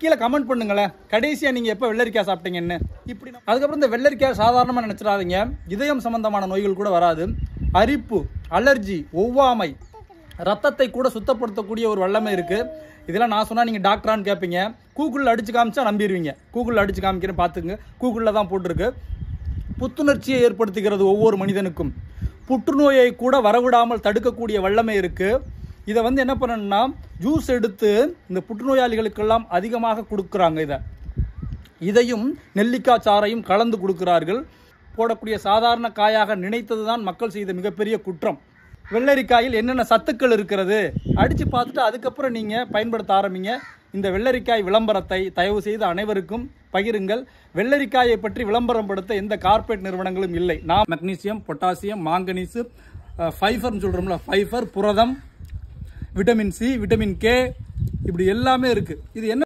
கீழே கமெண்ட் பண்ணுங்களேன், கடைசியா நீங்க எப்ப வெள்ளரிக்காய் சாப்பிட்டீங்கன்னு. இப்படி அதுக்கப்புறம் இந்த வெள்ளரிக்காய் சாதாரணமா நினைச்சிடாதீங்க, இதயம் சம்பந்தமான நோய்கள் கூட வராது. அரிப்பு, அலர்ஜி, ஒவ்வாமை, ரத்தத்தை கூட சுத்தப்படுத்தக்கூடிய ஒரு வல்லமை இருக்கு. இதெல்லாம் நான் சொன்னா நீங்க டாக்டரான்னு கேட்பீங்க. கூகுளில் அடிச்சு காமிச்சா நம்பிடுவீங்க. கூகுளில் அடிச்சு காமிக்கிறேன் பார்த்துங்க, கூகுளில் தான் போட்டிருக்கு. புத்துணர்ச்சியை ஏற்படுத்துகிறது ஒவ்வொரு மனிதனுக்கும். புற்றுநோயை கூட வரவிடாமல் தடுக்கக்கூடிய வல்லமை இருக்கு. இதை என்ன பண்ணணும்னா ஜூஸ் எடுத்து இந்த புற்றுநோயாளிகளுக்கெல்லாம் அதிகமாக கொடுக்குறாங்க. இதையும் நெல்லிக்காய் சாறையும் கலந்து கொடுக்கிறார்கள். போடக்கூடிய சாதாரண காயாக நினைத்தது தான் மக்கள் செய்த மிகப்பெரிய குற்றம். வெள்ளரிக்காயில் என்னென்ன சத்துக்கள் இருக்கிறது அடித்து பார்த்துட்டு அதுக்கப்புறம் நீங்கள் பயன்படுத்த ஆரம்பிங்க. இந்த வெள்ளரிக்காய் விளம்பரத்தை தயவு செய்து அனைவருக்கும் பகிருங்கள். வெள்ளரிக்காயை பற்றி விளம்பரம் படுத்த எந்த கார்ப்பரேட் நிறுவனங்களும் இல்லை. நான் மெக்னீசியம், பொட்டாசியம், மாங்கனீசு, ஃபைபர்னு சொல்கிறோம்ல, ஃபைபர், புரதம், விட்டமின் சி, விட்டமின் கே, இப்படி எல்லாமே இருக்குது. இது என்ன